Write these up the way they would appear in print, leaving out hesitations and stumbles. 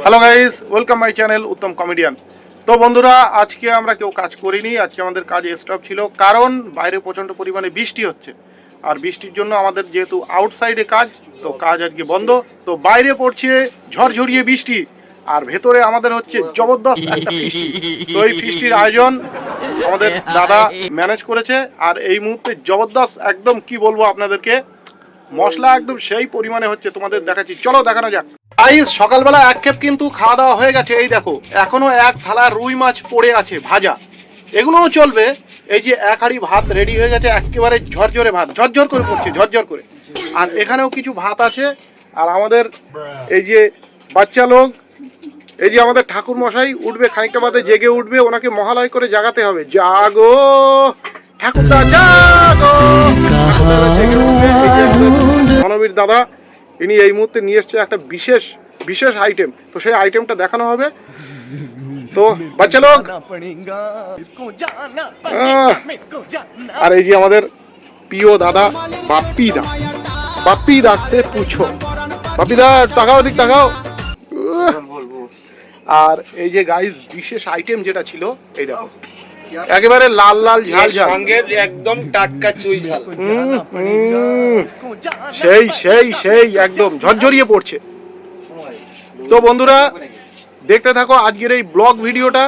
Hello guys, welcome my channel Uttam comedian. তো বন্ধুরা, আজকে আমরা কেউ কাজ করিনি। আজকে আমাদের কাজ স্টপ ছিল, কারণ বাইরে প্রচণ্ড পরিমাণে বৃষ্টি হচ্ছে। আর বৃষ্টির জন্য আমাদের যেহেতু আউটসাইডে কাজ, তো কাজ আজকে বন্ধ। তো বাইরে পড়ছে ঝড়ঝড়িয়ে বৃষ্টি, আর ভেতরে আমাদের হচ্ছে জবরদস্ত একটা ফিস্টি। তো এই ফিস্টির আয়োজন আমাদের দাদা ম্যানেজ করেছে। আর এই মুহূর্তে জবরদস্ত একদম কি বলবো আপনাদেরকে, মশলা একদম সেই পরিমাণে হচ্ছে, তোমাদের দেখাচ্ছি, চলো দেখানো যাক। সকালবেলা এক খেপ কিন্তু খাওয়া দাওয়া হয়ে গেছে। এই দেখো, এখনো এক থালা রুই মাছ পড়ে আছে ভাজা, এগুলোও চলবে। এই যে এক হাঁড়ি ভাত রেডি হয়ে গেছে, একেবারে ঝরঝরে ভাত, ঝরঝর করে পড়ছে, ঝরঝর করে। আর এখানেও কিছু ভাত আছে। আর আমাদের এই যে বাচ্চা লোক, এই যে আমাদের ঠাকুর মশাই উঠবে, খানিকটা বাদে জেগে উঠবে, ওনাকে মহালয় করে জাগাতে হবে। জাগো ঠাকুরদা, জাগো। ধনবীর দাদা, ইনি এই মুহূর্তে নিয়ে এসছে একটা বিশেষ বিশেষ আইটেম। তো সেই আইটেমটা দেখানো হবে। তো বাচ্চা লোক, আর এই যে আমাদের প্রিয় দাদা বাপ্পি দা, বাপ্পি দাসতে পুছো, বাপ্পি দা তাকাও, ঠিক তাকাও। আর এই যে গাইস, বিশেষ আইটেম যেটা ছিল, এই দেখো, একেবারে লাল লাল ঝাল ঝাল, সঙ্গে একদম টাটকা চুই ঝাল, সেই সেই সেই একদম ঝরঝরিয়ে পড়ছে। তো বন্ধুরা, দেখতে থাকো আজকের এই ব্লগ ভিডিওটা,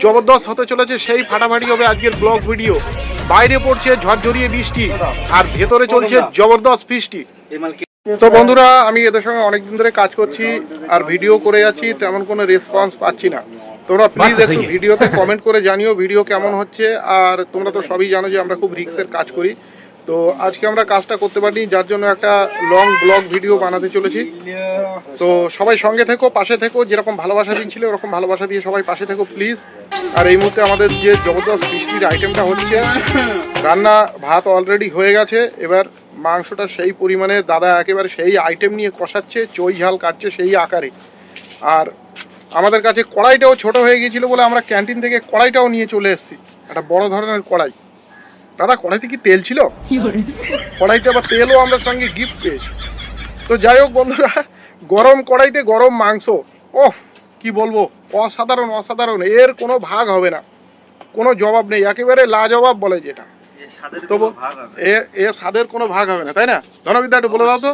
জবরদস্ত হতে চলেছে, সেই ফাটাফাটি হবে আজকের ব্লগ ভিডিও। বাইরে পড়ছে ঝরঝরিয়ে বৃষ্টি, আর ভেতরে চলছে জবরদস্ত ফিস্টি। তো বন্ধুরা, আমি এদের সঙ্গে অনেকদিন ধরে কাজ করছি, আর ভিডিও করে যাচ্ছি, তেমন কোনো রেসপন্স পাচ্ছি না। তোমরা প্লিজ একটু ভিডিওতে কমেন্ট করে জানিও ভিডিও কেমন হচ্ছে। আর তোমরা তো সবই জানো যে আমরা খুব রিস্কের কাজ করি। তো আজকে আমরা কাজটা করতে পারিনি, যার জন্য একটা লং ব্লগ ভিডিও বানাতে চলেছি। তো সবাই সঙ্গে থেকো, পাশে থেকো, যেরকম ভালোবাসা দিচ্ছিল ওরকম ভালোবাসা দিয়ে সবাই পাশে থেকো প্লিজ। আর এই মুহূর্তে আমাদের যে জবরদস্ত বৃষ্টির আইটেমটা হচ্ছে, রান্না ভাত অলরেডি হয়ে গেছে। এবার মাংসটা সেই পরিমাণে দাদা একেবারে সেই আইটেম নিয়ে কষাচ্ছে, চই ঝাল কাটছে সেই আকারে। আর আমাদের কাছে কড়াইটাও ছোট হয়ে গিয়েছিলো বলে আমরা ক্যান্টিন থেকে কড়াইটাও নিয়ে চলে এসেছি, একটা বড় ধরনের কড়াই। দাদা, কড়াইতে কি তেল ছিল? কড়াইতে আবার তেলও আমরা সঙ্গে গিফট পেয়েছি। তো যাই হোক বন্ধুরা, গরম কড়াইতে গরম মাংস, ওহ কি বলবো, অসাধারণ অসাধারণ, এর কোনো ভাগ হবে না, কোনো জবাব নেই, একেবারে লাজবাব বলে যেটা। তো এ স্বাদের কোনো ভাগ হবে না, তাই না? ধনবিদ্যা, একটু বলে দাও তো।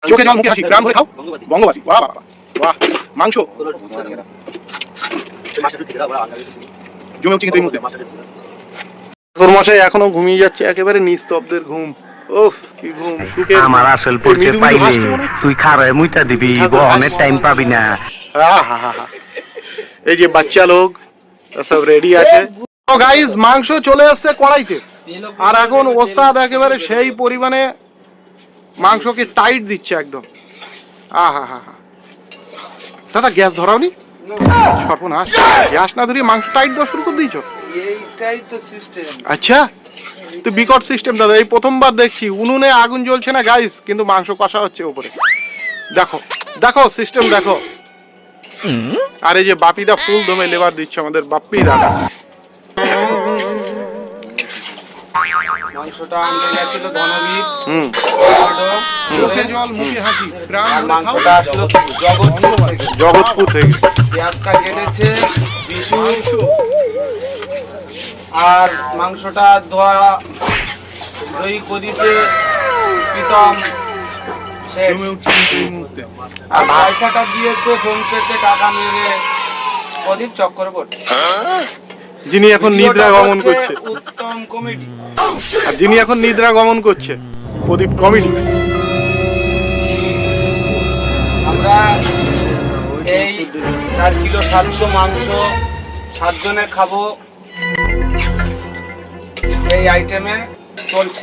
চোখে জল মুখে হাসি, গ্রাম ধরে খাও বঙ্গবাসী। বাহ বাহ বাহ, মাংস জমে উঠছে কিন্তু এই মুহূর্তে। মশাই এখনো ঘুমিয়ে যাচ্ছে, একেবারে নিস্তব্ধের ঘুম। ওফ কি ঘুম, সুখের। আমার আসল পড়তে পাইলে তুই খারায় মুইটা দিবি, অনেক টাইম পাবি না। এই যে বাচ্চা লোক সব রেডি আছে। তো গাইস, মাংস চলে আসছে কড়াইতে, আর এখন ওস্তাদ একেবারে সেই পরিমাণে মাংসকে টাইট দিচ্ছে একদম। আহা হা হা, দাদা গ্যাস ধরাওনি? সর্বনাশ, গ্যাস না ধরিয়ে মাংস টাইট দেওয়া শুরু করে দিয়েছো? এইটাই তো সিস্টেম। আচ্ছা, তো বিকট সিস্টেম দাদা, এই প্রথমবার দেখছি। উনুনে আগুন জ্বলছে না গাইস, কিন্তু মাংস কষা হচ্ছে উপরে। দেখো দেখো সিস্টেম দেখো। আর এই যে বাপিদা ফুল দমে লেবার দিচ্ছে, আমাদের বাপ্পি দাদা। মাংসটা আনতে গেছিল ধনবীর, চোখে জল মুখে হাসি, প্রাণ ভরে খাও। মাংসটা আসলো জগৎপুর থেকে। পেঁয়াজটা কেটেছে বিশু, আর মাংসটা ধোয়া দই করিতে প্রীতম, আর পয়সাটা দিয়েছে ফোন পেতে টাকা মেরে প্রদীপ চক্রবর্তী, যিনি এখন নিদ্রা গমন করছে। উত্তম কমেডি। আর যিনি এখন নিদ্রা গমন করছে, প্রদীপ কমেডি। আমরা এই 4 কিলো 700 মাংস 7 জনে খাবো, এই আইটেমে চলছে।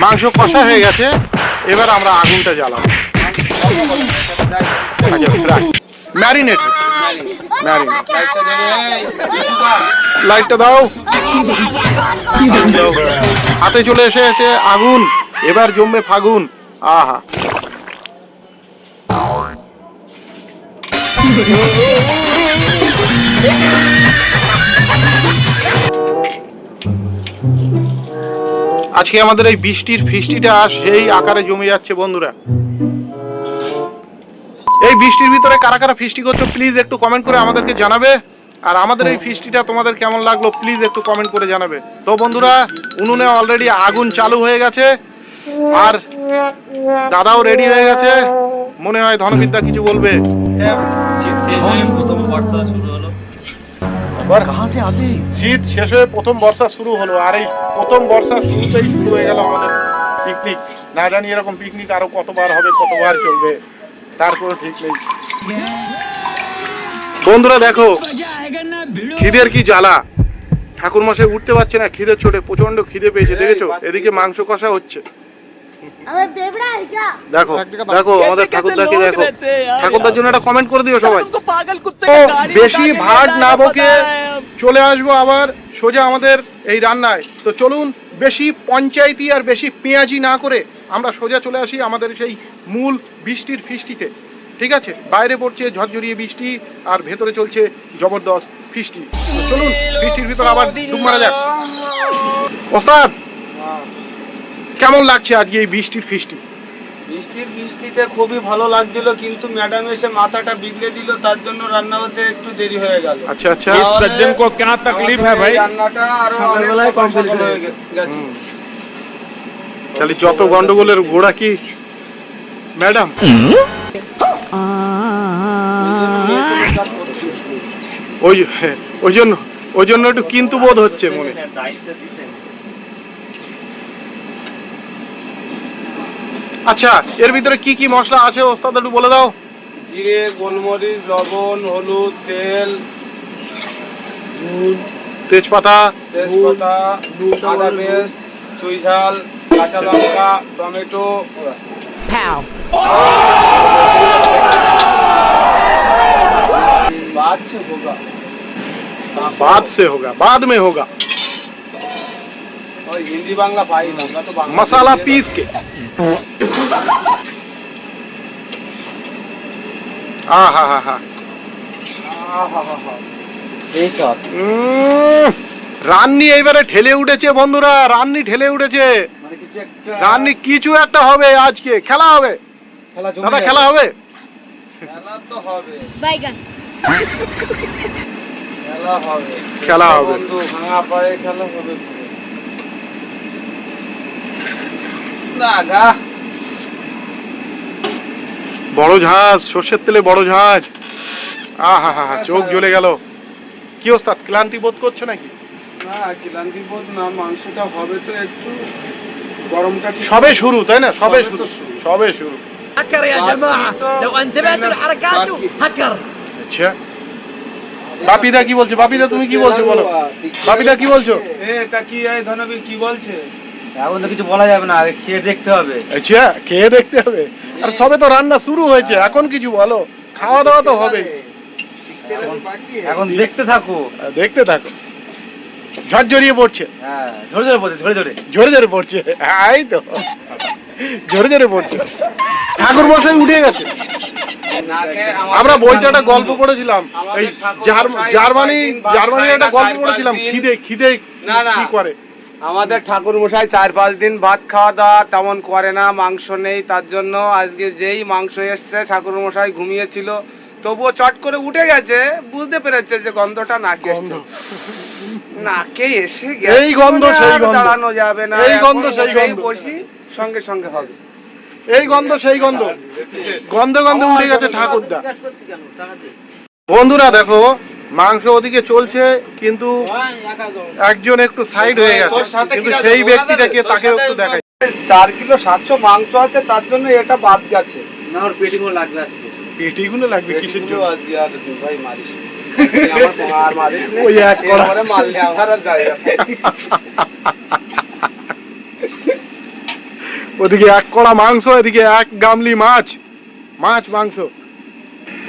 মাংস কষা হয়ে গেছে, এবার আমরা আগুনটা জ্বালাবো। ম্যারিনেট হচ্ছে, ম্যারিনেট। লাইটটা দাও। হাতে চলে এসেছে আগুন, এবার জমবে ফাগুন। আহা, আজকে আমাদের এই বৃষ্টির ফিস্টিটা সেই আকারে জমে যাচ্ছে বন্ধুরা। এই বৃষ্টির ভিতরে কারা কারা ফিস্টি করছো প্লিজ একটু কমেন্ট করে আমাদেরকে জানাবে। আর আমাদের এই ফিস্টিটা তোমাদের কেমন লাগলো প্লিজ একটু কমেন্ট করে জানাবে। তো বন্ধুরা উনুনে অলরেডি আগুন চালু হয়ে গেছে আর দাদাও রেডি হয়ে গেছে। মনে হয় ধনবিদ্যা কিছু বলবে। শীত শেষ হয়ে প্রথম বর্ষা শুরু হলো আর এই প্রথম বর্ষা শুরুতেই শুরু হয়ে গেল আমাদের পিকনিক। না জানি এরকম পিকনিক আরো কতবার হবে, কতবার চলবে তার কোনো ঠিক নেই। বন্ধুরা দেখো খিদের কি জ্বালা, ঠাকুর মশাই উঠতে পারছে না খিদের চোটে, প্রচন্ড খিদে পেয়েছে দেখেছো। এদিকে মাংস কষা হচ্ছে, দেখো দেখো আমাদের ঠাকুরদাকে দেখো। ঠাকুরদার জন্য একটা কমেন্ট করে দিও সবাই। তো বেশি ভাট না বকে চলে আসবো আবার সোজা আমাদের এই রান্নায়। তো চলুন বেশি পঞ্চায়েতি আর বেশি পেঁয়াজি না করে আমরা সোজা চলে আসি আমাদের সেই মূল বৃষ্টির ফিস্টিতে। ঠিক আছে, বাইরে পড়ছে ঝরঝরিয়ে বৃষ্টি আর ভেতরে চলছে জবরদস্ত ফিস্টি। চলুন বৃষ্টির ভিতরে আবার ডুব মারা যাক। ওস্তাদ কেমন লাগছে আজকে এই বৃষ্টির ফিস্টি? বৃষ্টিতে খুবই ভালো লাগছিল, কিন্তু ম্যাডাম এসে মাথাটা বিগড়ে দিল, তার জন্য রান্না হতে একটু দেরি হয়ে গেল। আচ্ছা আচ্ছা, सज्जन को क्या तकलीफ है भाई? রান্নাটা আরো অনেক কমপ্লিট হয়ে গেছে। তাহলে যত গন্ডগোলের গোড়া কি ম্যাডাম? ওই জন্য একটু কিন্তু বোধ হচ্ছে মনে। আচ্ছা এর ভিতরে কি কি মশলা আছে ওস্তাদ একটু বলে দাও। জিরে, গোলমরিচ, লবণ, হলুদ, তেল, তেজপাতা, আদা পেস্ট, চুই ঝাল, কাঁচা লঙ্কা, টমেটো। बाद से होगा, बाद में होगा। हिंदी बांग्ला पाई ना, আমরা তো বাংলা मसाला पीस के রান্নি এইবারে ঠেলে উঠেছে বন্ধুরা, রান্নি ঠেলে উঠেছে। রান্নি কিছু একটা হবে আজকে, খেলা হবে দাদা, খেলা হবে। খেলা তো হবে, খেলা হবে বন্ধু, ভাঙা পায়ে খেলা হবে। লাগা বড় ঝাঁজ, সর্ষের তেলে বড় ঝাঁজ। আহা হা হা, চোখ জ্বলে গেল। কি ওস্তাদ ক্লান্তি বোধ করছো নাকি? না ক্লান্তি বোধ না, মাংসটা হবে তো একটু, গরমটা সবে শুরু তাই না? সবে শুরু, সবে শুরু। هكر يا جماعة لو انتبهتوا لحركاته هكر। আচ্ছা বাপিদা কি বলছে? বাপিদা তুমি কি বলছো বলো। বাপিদা কি বলছো? এটা কি এই ধনবীর কি বলছে? এখন তো কিছু বলা যাবে না, আগে খেয়ে দেখতে হবে। আচ্ছা খেয়ে দেখতে হবে, আর সবে তো রান্না শুরু হয়েছে, এখন কিছু বলো। খাওয়া দাওয়া তো হবে, এখন দেখতে থাকো, দেখতে থাকো। ঝরঝরিয়ে পড়ছে, হ্যাঁ ঝরে ঝরে পড়ছে, ঝরে ঝরে ঝরে ঝরে পড়ছে। এই তো ঝরে ঝরে পড়ছে। ঠাকুর মশাই উঠে গেছে। আমরা বইতে একটা গল্প পড়েছিলাম, এই জার্মানির একটা গল্প পড়েছিলাম, খিদে খিদে কি করে। আমাদের ঠাকুর মশাই 4-5 দিন ভাত খাওয়া দাওয়া তেমন করে না, মাংস নেই, তার জন্য আজকে যেই মাংস এসছে ঠাকুর মশাই ঘুমিয়েছিল, তবুও চট করে উঠে গেছে, বুঝতে পেরেছে যে গন্ধটা নাকে এসছে। নাকে এসে গেছে, এই গন্ধ সেই গন্ধ, দাঁড়ানো যাবে না, এই গন্ধ সেই গন্ধ, বসি সঙ্গে সঙ্গে হবে। এই গন্ধ সেই গন্ধ, গন্ধে গন্ধে উঠে গেছে ঠাকুরদা। বন্ধুরা দেখো মাংস ওদিকে চলছে, কিন্তু একজন একটু সাইড হয়ে গেছে, কিন্তু সেই ব্যক্তিটাকে তাকে একটু দেখাই। 4 কিলো 700 মাংস আছে, তার জন্য এটা বাদ গেছে। না ওর পেটিগুলো লাগবে আজকে। পেটিগুলো লাগবে কিসের জন্য? আজকে আর ভাই মারিস আর মারিস না, ওই এক কড়া পরে মারলে আমার আর যায় না। ওদিকে এক কড়া মাংস, এদিকে এক গামলি মাছ, মাছ মাংস।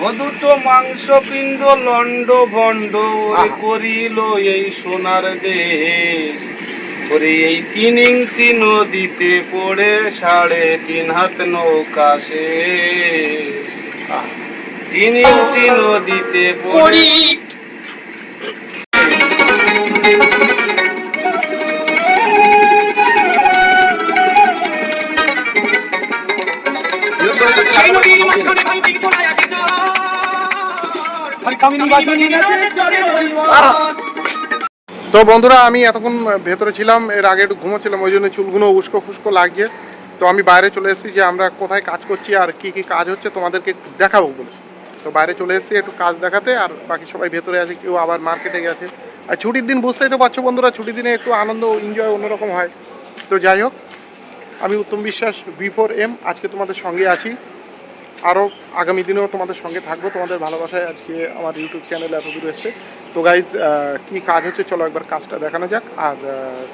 ও দুটো মাংস পিণ্ড লন্ড ভন্ড করিল এই সোনার দেশ, ওরে এই 3 ইঞ্চি নদীতে পড়ে 3.5 হাত নৌকা শেষ। 3 ইঞ্চি নদীতে পড়ে তো বন্ধুরা আমি এতক্ষণ ভেতরে ছিলাম, এর আগে একটু ঘুমোচ্ছিলাম, ওই জন্য চুলগুলো উস্কো ফুস্কো লাগছে। তো আমি বাইরে চলে এসেছি যে আমরা কোথায় কাজ করছি আর কি কি কাজ হচ্ছে তোমাদেরকে দেখাবো বলে। তো বাইরে চলে এসেছি একটু কাজ দেখাতে, আর বাকি সবাই ভেতরে আছে, কেউ আবার মার্কেটে গেছে। আর ছুটির দিন বুঝতেই তো পারছো বন্ধুরা, ছুটির দিনে একটু আনন্দ এনজয় অন্যরকম হয়। তো যাই হোক, আমি উত্তম বিশ্বাস V4M আজকে তোমাদের সঙ্গে আছি, আরও আগামী দিনেও তোমাদের সঙ্গে থাকবো। তোমাদের ভালোবাসায় আজকে আমার ইউটিউব চ্যানেল এত দূর এসছে। তো গাইজ কী কাজ হচ্ছে চলো একবার কাজটা দেখানো যাক, আর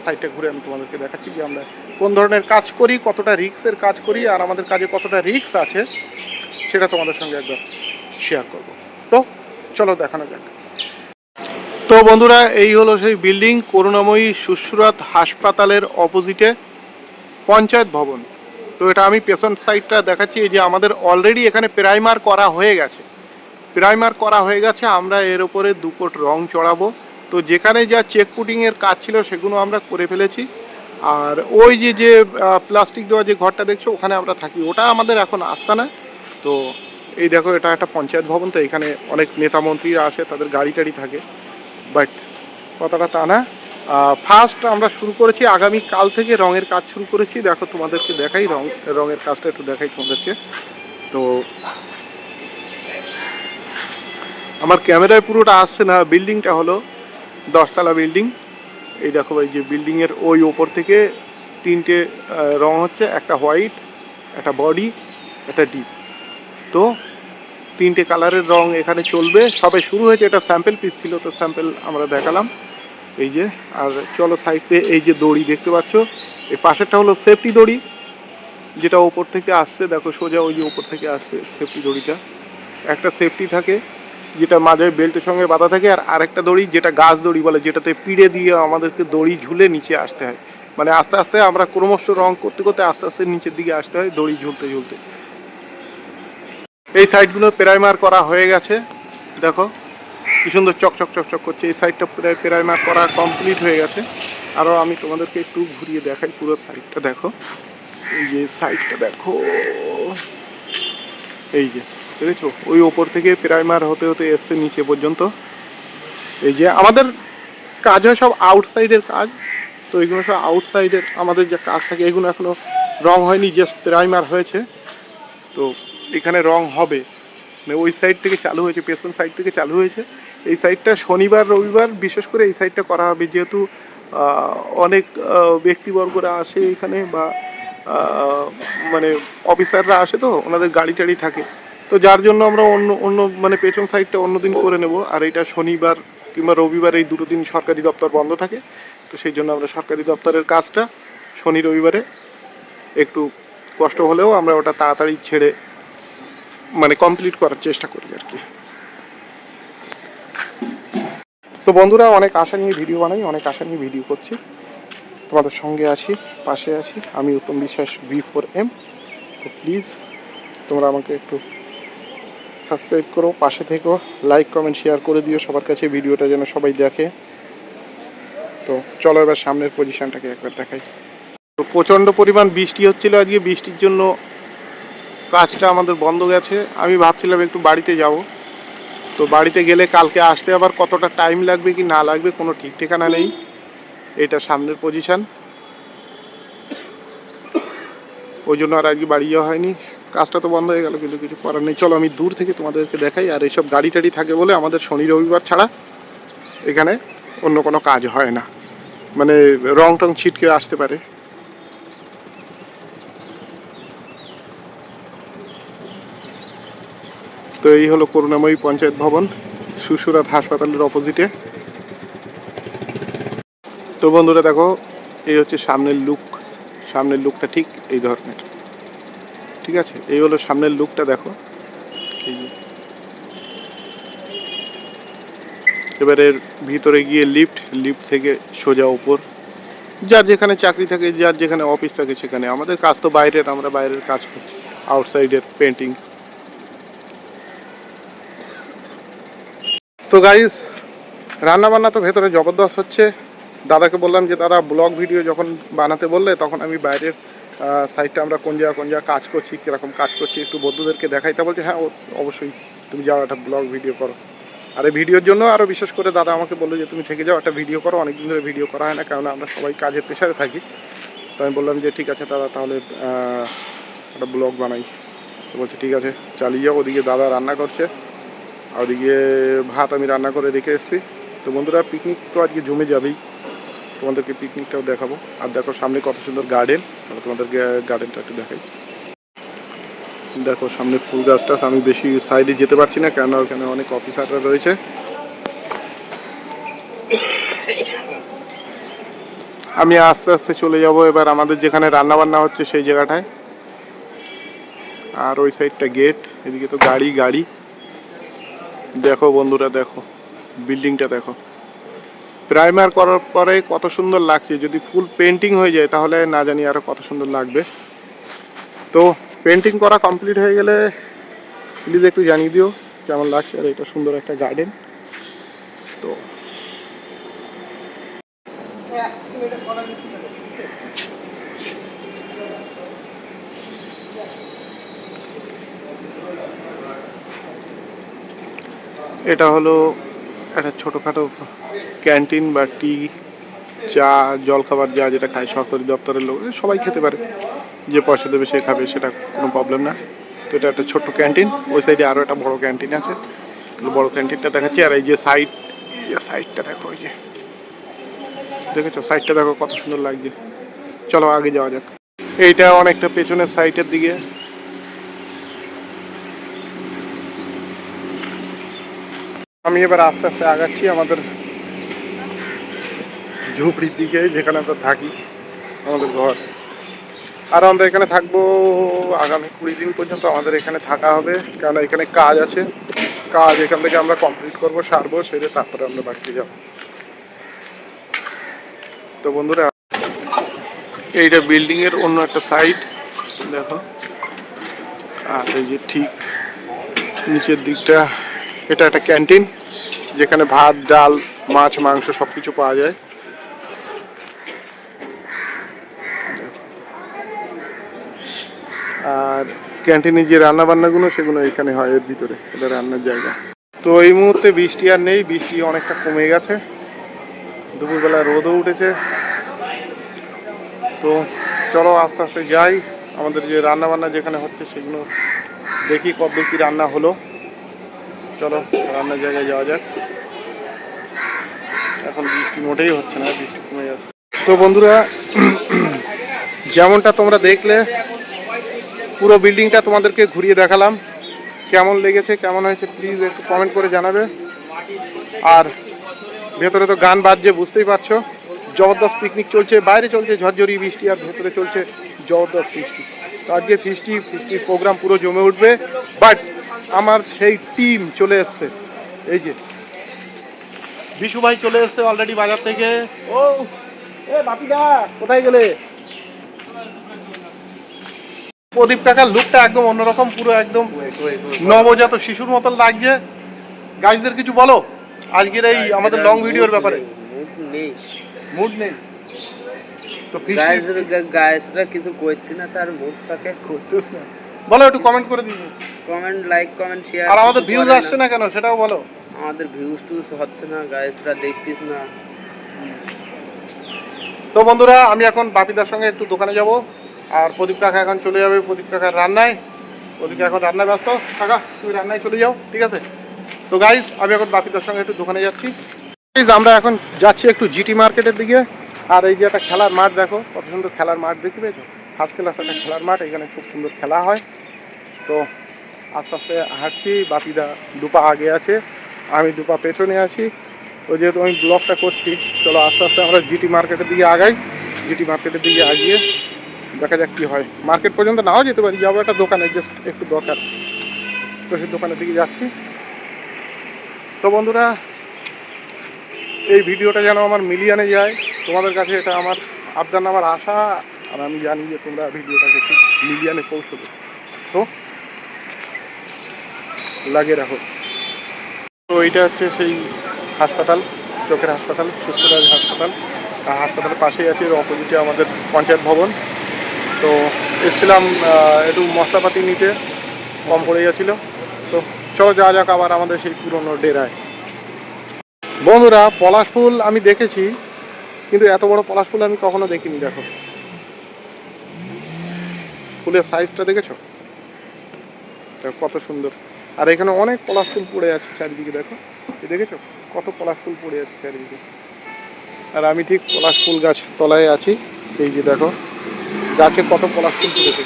সাইডটা ঘুরে আমি তোমাদেরকে দেখাচ্ছি যে আমরা কোন ধরনের কাজ করি, কতটা রিস্কের কাজ করি, আর আমাদের কাজে কতটা রিস্ক আছে সেটা তোমাদের সঙ্গে একবার শেয়ার করব। তো চলো দেখানো যাক। তো বন্ধুরা এই হলো সেই বিল্ডিং, করুণাময়ী সুশ্রুত হাসপাতালের অপোজিটে পঞ্চায়েত ভবন। তো এটা আমি পেশেন্ট সাইডটা দেখাচ্ছি, এই যে আমাদের অলরেডি এখানে প্রাইমার করা হয়ে গেছে, আমরা এর উপরে 2 কোট রং চড়াবো। তো যেখানে যা চেক পুটিংয়ের কাজ ছিল সেগুলো আমরা করে ফেলেছি। আর ওই যে প্লাস্টিক দেওয়া যে ঘরটা দেখছো ওখানে আমরা থাকি, ওটা আমাদের এখন আস্তানা। তো এই দেখো এটা একটা পঞ্চায়েত ভবন, তো এখানে অনেক নেতা মন্ত্রীরা আসে, তাদের গাড়ি টাড়ি থাকে, বাট কথাটা তা না। ফার্স্ট আমরা শুরু করেছি আগামী কাল থেকে রঙের কাজ শুরু করেছি। দেখো তোমাদেরকে দেখাই, রঙের কাজটা একটু দেখাই তোমাদেরকে। তো আমার ক্যামেরায় পুরোটা আসছে না, বিল্ডিংটা হলো 10 তলা বিল্ডিং। এই দেখো এই যে বিল্ডিংয়ের ওই ওপর থেকে 3টে রং হচ্ছে, একটা হোয়াইট, একটা বডি, একটা ডিপ। তো 3টে কালারের রং এখানে চলবে, সবে শুরু হয়েছে, এটা স্যাম্পেল পিস ছিল, তো স্যাম্পেল আমরা দেখালাম। এই যে, আর চলো সাইডে এই যে দড়ি দেখতে পাচ্ছ, এই পাশেরটা হলো সেফটি দড়ি, যেটা ওপর থেকে আসছে, দেখো সোজা ওই যে ওপর থেকে আসছে সেফটি দড়িটা। একটা সেফটি থাকে যেটা মাঝে বেল্টের সঙ্গে বাঁধা থাকে, আর আরেকটা দড়ি যেটা গাছ দড়ি বলে, যেটাতে পিড়ে দিয়ে আমাদেরকে দড়ি ঝুলে নিচে আসতে হয়। মানে আস্তে আস্তে আমরা ক্রমশ রং করতে করতে আস্তে আস্তে নিচের দিকে আসতে হয় দড়ি ঝুলতে ঝুলতে। এই সাইডগুলো প্রাইমার করা হয়ে গেছে, দেখো কি সুন্দর চকচক চকচক করছে। এই সাইডটা প্রায় প্রাইমার করা কমপ্লিট হয়ে গেছে। আরও আমি তোমাদেরকে একটু ঘুরিয়ে দেখাই, পুরো সাইডটা দেখো, এই যে সাইডটা দেখো, এই যে দেখেছো ওই ওপর থেকে প্রাইমার হতে হতে এসছে নিচে পর্যন্ত। এই যে আমাদের কাজ হয় সব আউটসাইডের কাজ, তো এইগুলো সব আউটসাইডের আমাদের যে কাজ থাকে, এগুলো এখনো রং হয়নি, জাস্ট প্রাইমার হয়েছে। তো এখানে রং হবে, মানে ওই সাইড থেকে চালু হয়েছে, পেছন সাইড থেকে চালু হয়েছে। এই সাইডটা শনিবার রবিবার বিশেষ করে এই সাইডটা করা হবে, যেহেতু অনেক ব্যক্তিবর্গরা আসে এখানে, বা মানে অফিসাররা আসে, তো ওনাদের গাড়ি টাড়ি থাকে, তো যার জন্য আমরা অন্য মানে পেছন সাইডটা অন্যদিন করে নেব। আর এটা শনিবার কিংবা রবিবার এই 2 দিন সরকারি দপ্তর বন্ধ থাকে, তো সেই জন্য আমরা সরকারি দপ্তরের কাজটা শনি রবিবারে একটু কষ্ট হলেও আমরা ওটা তাড়াতাড়ি ছেড়ে মানে কমপ্লিট করার চেষ্টা করি আর কি। তো বন্ধুরা অনেক আশা নিয়ে ভিডিও বানাই, অনেক আশা নিয়ে ভিডিও করছি, তোমাদের সঙ্গে আছি, পাশে আছি। আমি উত্তম বিশ্বাস V4M। তো প্লিজ তোমরা আমাকে একটু সাবস্ক্রাইব করো, পাশে থেকো, লাইক কমেন্ট শেয়ার করে দিও সবার কাছে, ভিডিওটা যেন সবাই দেখে। তো চলো এবার সামনের পজিশনটাকে একবার দেখাই। তো প্রচণ্ড পরিমাণ বৃষ্টি হচ্ছিল আজকে, বৃষ্টির জন্য কাজটা আমাদের বন্ধ গেছে। আমি ভাবছিলাম একটু বাড়িতে যাব, তো বাড়িতে গেলে কালকে আসতে আবার কতটা টাইম লাগবে কি না লাগবে কোনো ঠিক ঠিকানা নেই। এটা সামনের পজিশন, ওই জন্য আর আজকে বাড়ি যাওয়া হয়নি। কাজটা তো বন্ধ হয়ে গেল, কিন্তু কিছু করার নেই। চলো আমি দূর থেকে তোমাদেরকে দেখাই। আর এইসব গাড়ি টাড়ি থাকে বলে আমাদের শনি রবিবার ছাড়া এখানে অন্য কোনো কাজ হয় না, মানে রং টং ছিটকে আসতে পারে। তো এই হলো করুণাময়ী পঞ্চায়েত ভবন, সুশ্রুত হাসপাতালের অপোজিটে। তো বন্ধুরা দেখো এই হচ্ছে সামনের লুক, সামনের লুকটা ঠিক এই ধরনের, ঠিক আছে? এই হলো সামনের লুকটা, দেখো এই যে। এবারে ভিতরে গিয়ে লিফট থেকে সোজা উপর, যার যেখানে চাকরি থাকে, যার যেখানে অফিস থাকে সেখানে। আমাদের কাজ তো বাইরের, আমরা বাইরের কাজ করছি, আউটসাইডের পেন্টিং। তো গাইস রান্না বান্না তো ভেতরে জবরদস্ত হচ্ছে। দাদাকে বললাম যে দাদা ব্লগ ভিডিও যখন বানাতে বললে, তখন আমি বাইরের সাইটটা আমরা কোন জায়গা কাজ করছি, কীরকম কাজ করছি একটু বন্ধুদেরকে দেখাই। তা বলছে হ্যাঁ অবশ্যই তুমি যাও একটা ব্লগ ভিডিও করো। আর এই ভিডিওর জন্য আরও বিশেষ করে দাদা আমাকে বললো যে তুমি থেকে যাও একটা ভিডিও করো, অনেকদিন ধরে ভিডিও করা হয় না, কারণ আমরা সবাই কাজের প্রেশারে থাকি। তো আমি বললাম যে ঠিক আছে দাদা তাহলে একটা ব্লগ বানাই। তো বলছে ঠিক আছে চালিয়ে যাও। ওদিকে দাদা রান্না করছে আর ওদিকে ভাত আমি রান্না করে রেখে এসেছি। তো বন্ধুরা পিকনিক তো আজকে জমে যাবেই, তোমাদেরকে পিকনিকটাও দেখাবো। আর দেখো সামনে কত সুন্দর গার্ডেন, তোমাদেরকে গার্ডেনটা একটু দেখাই। দেখো সামনে ফুল গাছটা, আমি বেশি সাইডে যেতে পারছি না কেন ওখানে অনেক অফিসাররা রয়েছে। আমি আস্তে আস্তে চলে যাব এবার আমাদের যেখানে রান্না বান্না হচ্ছে সেই জায়গাটায়। আর ওই সাইডটা গেট, এদিকে তো গাড়ি। দেখো বন্ধুরা দেখো বিল্ডিংটা দেখো, প্রাইমার করার পরে কত সুন্দর লাগছে। যদি ফুল পেন্টিং হয়ে যায় তাহলে না জানি আরো কত সুন্দর লাগবে। তো পেন্টিং করা কমপ্লিট হয়ে গেলে প্লিজ একটু জানিয়ে দিও কেমন লাগছে। আর এটা সুন্দর একটা গার্ডেন। তো এটা হলো একটা ছোটোখাটো ক্যান্টিন বা টি চা জলখাবার যা যেটা খায় সরকারি দপ্তরের লোক সবাই খেতে পারে, যে পয়সা দেবে সে খাবে, সেটা কোনো প্রবলেম না। তো এটা একটা ছোট্ট ক্যান্টিন। ওই সাইডে আরও একটা বড় ক্যান্টিন আছে, বড় ক্যান্টিনটা দেখাচ্ছি। আর এই যে সাইডটা দেখো, ওই যে দেখেছো সাইডটা দেখো কত সুন্দর লাগছে। চলো আগে যাওয়া যাক। এইটা অনেকটা পেছনের সাইডের দিকে। আমি এবার আস্তে আস্তে আগাচ্ছি আমাদের ঝুপড়ির দিকে, যেখানে আমরা থাকি, আমাদের ঘর। আর আমরা এখানে থাকবো আগামী 20 দিন পর্যন্ত আমাদের এখানে থাকা হবে, কারণ এখানে কাজ আছে। কাজ এখান থেকে আমরা কমপ্লিট করবো, সারবো, সেরে তারপরে আমরা বাড়িতে যাবো। তো বন্ধুরা এইটা বিল্ডিং এর অন্য একটা সাইড দেখো। আর এই যে ঠিক নিচের দিকটা এটা একটা ক্যান্টিন, যেখানে ভাত ডাল মাছ মাংস সবকিছু পাওয়া যায়। আর ক্যান্টিনে যে রান্না বান্নাগুলো সেগুলো এখানে হয়, এর ভিতরে এটা রান্নার জায়গা। তো এই মুহূর্তে বৃষ্টি আর নেই, বৃষ্টি অনেকটা কমে গেছে, দুপুরবেলা রোদও উঠেছে। তো চলো আস্তে আস্তে যাই, আমাদের যে রান্না বান্না যেখানে হচ্ছে সেগুলো দেখি কত কি রান্না হলো। চলো রান্নার জায়গায় যাওয়া যাক। এখন বৃষ্টি মোটেই হচ্ছে না, বৃষ্টি কমে যাচ্ছে। তো বন্ধুরা যেমনটা তোমরা দেখলে পুরো বিল্ডিংটা তোমাদেরকে ঘুরিয়ে দেখালাম, কেমন লেগেছে কেমন হয়েছে প্লিজ একটু কমেন্ট করে জানাবে। আর ভেতরে তো গান বাজছে বুঝতেই পারছো, জবরদস্ত পিকনিক চলছে, বাইরে চলছে ঝরঝরি বৃষ্টি আর ভেতরে চলছে জবরদস্ত বৃষ্টি। তো আজকে ফিস্টির প্রোগ্রাম পুরো জমে উঠবে। বাট আমার সেই টিম চলে এসছে, এই যে বিশু ভাই চলে এসছে অলরেডি বাজার থেকে। ও এ বাপিদা কোথায় গেলে? প্রদীপ কাকার লুকটা একদম অন্যরকম, পুরো একদম নবজাত শিশুর মতন লাগছে। গাইজদের কিছু বলো আজকের এই আমাদের লং ভিডিওর ব্যাপারে। মুড নেই তো গাইসরা কিছু কইতে না, তার মুড থাকে করতেছ না, বলো একটু কমেন্ট করে দিন, কমেন্ট লাইক কমেন্ট শেয়ার। আর আমাদের ভিউজ আসছে না কেন সেটাও বলো। আমাদের ভিউজ টুজ হচ্ছে না, গাইসরা দেখতিস না। তো বন্ধুরা আমি এখন বাপিদার সঙ্গে একটু দোকানে যাব, আর প্রদীপ কাকা এখন চলে যাবে প্রদীপ কাকার রান্নায়। প্রদীপ এখন রান্নায় ব্যস্ত, কাকা তুমি রান্নায় চলে যাও, ঠিক আছে? তো গাইজ আমি এখন বাপিদার সঙ্গে একটু দোকানে যাচ্ছি। আমরা এখন যাচ্ছি একটু জিটি মার্কেটের দিকে। আর এই যে একটা খেলার মাঠ দেখো, কত সুন্দর খেলার মাঠ দেখতে পেয়েছো, ফার্স্ট ক্লাস একটা খেলার মাঠ, এখানে খুব সুন্দর খেলা হয়। তো আস্তে আস্তে হাঁটছি, বাপিদা দুপা আগে আছে, আমি দুপা পেছনে আছি। তো যেহেতু আমি ব্লগটা করছি, চলো আস্তে আস্তে আমরা জিটি মার্কেটের দিকে আগাই। জিটি মার্কেটের দিকে আগিয়ে দেখা যাক কী হয়। মার্কেট পর্যন্ত নাও যেতে পারি, যাবো একটা দোকানে, জাস্ট একটু দরকার, তো সেই দোকানের দিকে যাচ্ছি। তো বন্ধুরা এই ভিডিওটা যেন আমার মিলিয়নে যায়, তোমাদের কাছে এটা আমার আবদার, আমার আশা। আর আমি জানি যে তোমরা ভিডিওটাকে ঠিক মিলিয়নে পৌঁছবে, তো লাগিয়ে রাখো। তো এইটা হচ্ছে সেই হাসপাতাল, চোখের হাসপাতাল, সুস্থরাজ হাসপাতাল। আর হাসপাতালের পাশেই আছে, এর অপোজিটে আমাদের পঞ্চায়েত ভবন। তো এসেছিলাম একটু মশলাপাতি নিতে, কম পড়ে যাচ্ছিল। তো চলো যাওয়া যাক আবার আমাদের সেই পুরনো ডেরায়। বন্ধুরা, পলাশ ফুল আমি দেখেছি, কিন্তু এত বড় পলাশ ফুল আমি কখনো দেখিনি। দেখো ফুলের সাইজটা দেখেছো, কত সুন্দর। আর এখানে অনেক পলাশ ফুল পড়ে আছে চারিদিকে, দেখো দেখেছো কত পলাশ ফুল পড়ে আছে চারিদিকে। আর আমি ঠিক পলাশ ফুল গাছ তলায় আছি, এই যে দেখো গাছে কত পলাশ ফুল পড়েছে,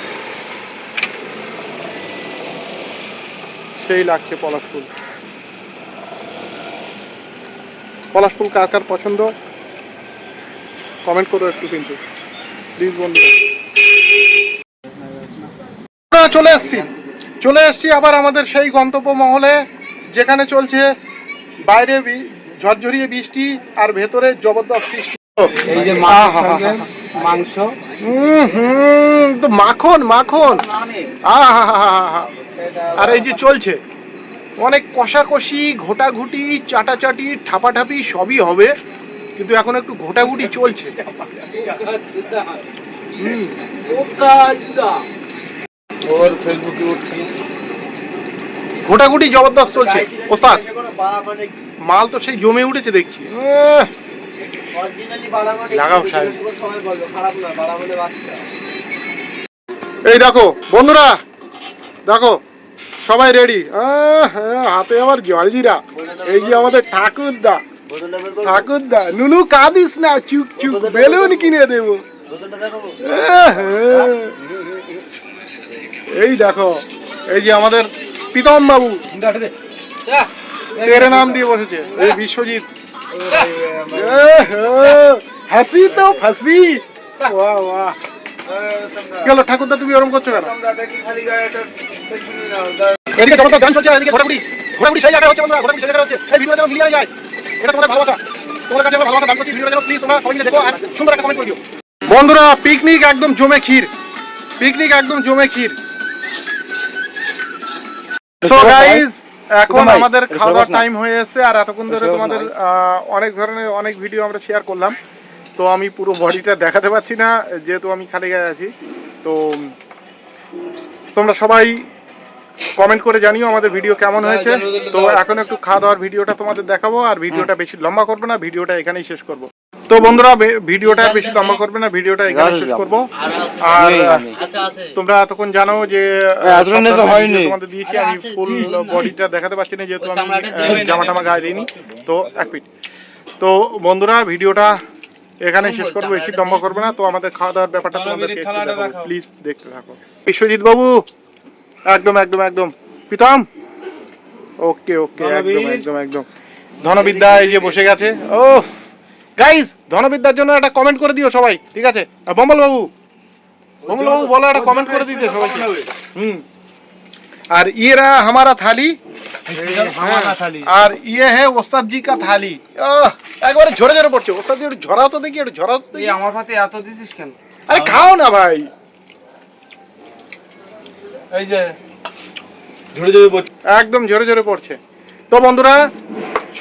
সেই লাগছে পলাশ ফুল। পলাশ ফুল কার কার পছন্দ কমেন্ট করো একটু কিন্তু প্লিজ বন্ধুরা। চলে এসছি আবার আমাদের সেই গন্তব্য মহলে, যেখানে চলছে বাইরে ঝরঝরিয়ে বৃষ্টি আর ভেতরে জবরদস্ত বৃষ্টি। এই যে মাংস, তো মাখন মাখন, আর এই যে চলছে অনেক কষাকষি, ঘোটাঘুটি, চাটাচাটি, ঠাপাঠাপি সবই হবে, কিন্তু এখন একটু ঘোটাঘুটি চলছে। ঘোটাঘুটি জবরদস্ত চলছে ওস্তাদ, মাল তো সেই জমে উঠেছে দেখছি। লাগাও সাহেব। এই দেখো বন্ধুরা, দেখো সবাই রেডি, হাতে আবার জলজিরা। এই যে আমাদের ঠাকুরদা, নুনু কাঁদিস না, চুক চুক বেলুন কিনে দেবো। এই দেখো, এই যে আমাদের প্রীতম বাবু তেরে নাম দিয়ে বসেছে, এই বিশ্বজিৎ। হাসি তো ফাঁসি, বাহ বাহ। কি হলো ঠাকুরদা, তুমি ওরকম করছো কেন? এদিকে জবরদস্ত গান চলছে, এদিকে ঘোরাঘুরি সেই জায়গায় হচ্ছে বন্ধুরা, ঘোরাঘুরি সেই জায়গায় হচ্ছে। এই ভিডিওটা যেন মিলিয়ে যায়, এটা তোমাদের ভালোবাসা, তোমাদের কাছে আমার ভালোবাসা দান করছি। ভিডিওটা যেন প্লিজ তোমরা সবাই মিলে দেখো আর সুন্দর একটা কমেন্ট করে দিও। বন্ধুরা, পিকনিক একদম জমে ক্ষীর, পিকনিক একদম জমে ক্ষীর। সো গাইস, এখন আমাদের খাওয়া দাওয়ার টাইম হয়ে এসেছে, আর এতক্ষণ ধরে তোমাদের অনেক ধরনের অনেক ভিডিও আমরা শেয়ার করলাম। তো আমি পুরো বডিটা দেখাতে পারছি না, যেহেতু আমি খালি গায়ে আছি। তো তোমরা সবাই কমেন্ট করে জানিও আমাদের ভিডিও কেমন হয়েছে। তো এখন একটু খাওয়া দাওয়ার ভিডিওটা তোমাদের দেখাবো, আর ভিডিওটা বেশি লম্বা করবে না, ভিডিওটা এখানেই শেষ করব। তো বন্ধুরা, ভিডিওটা বেশি লম্বা করবে না, ভিডিওটা এখানে শেষ করব। আর তোমরা এতক্ষণ জানো যে তোমাদের দিয়েছি, আমি ফুল বডিটা দেখাতে পারছি না যেহেতু আমি জামা টামা গায়ে দিইনি। তো এক মিনিট। তো বন্ধুরা, ভিডিওটা এখানে শেষ করবো, বেশি লম্বা করবে না। তো আমাদের খাওয়া দাওয়ার ব্যাপারটা তোমাদেরকে প্লিজ দেখতে থাকো। বিশ্বজিৎ বাবু, একদম একদম একদম। প্রীতম, ওকে ওকে, একদম একদম একদম। ধনবিদ্যা এই যে বসে গেছে। ও গাইস, ধনবিদ্যার জন্য একটা কমেন্ট করে দিও সবাই, ঠিক আছে? আর বম্বল বাবু বলো একটা কমেন্ট করে দিতে সবাই। আর ইয়েরা হামারা থালি, আর ইয়ে হ্যাঁ ওস্তাদ জি কা থালি। একবারে ঝরে ঝরে পড়ছে। ওস্তাদ জি একটু ঝরাও তো দেখি, একটু ঝরাও তো দেখি। আমার হাতে এত দিছিস কেন? আরে খাও না ভাই। এই যে ঝরে ঝরে পড়ছে, একদম ঝরে ঝরে পড়ছে। তো বন্ধুরা,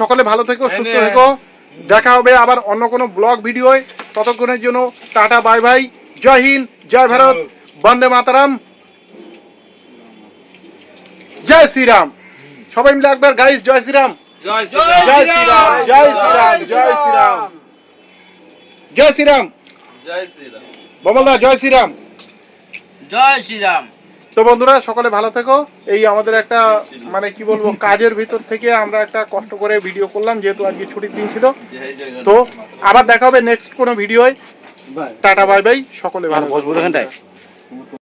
সকলে ভালো থেকো, সুস্থ থেকো। দেখা হবে আবার অন্য কোনো ব্লগ ভিডিওয়। ততক্ষণের জন্য টাটা, বাই বাই, জয় হিন্দ, জয় ভারত, বন্দে মাতারাম, জয় শ্রীরাম। সবাই মিলে একবার গাইস, জয় শ্রীরাম, জয় জয় শ্রীরাম, জয় শ্রীরাম, জয় শ্রীরাম, জয় শ্রীরাম, জয় শ্রীরাম। বমলদা জয় শ্রীরাম, জয় শ্রীরাম। তো বন্ধুরা, সকলে ভালো থেকো। এই আমাদের একটা মানে কি বলবো, কাজের ভিতর থেকে আমরা একটা কষ্ট করে ভিডিও করলাম, যেহেতু আজকে ছুটির দিন ছিল। তো আবার দেখা হবে নেক্সট কোনো ভিডিওয়। টাটা, বাই বাই, সকলে ভালো।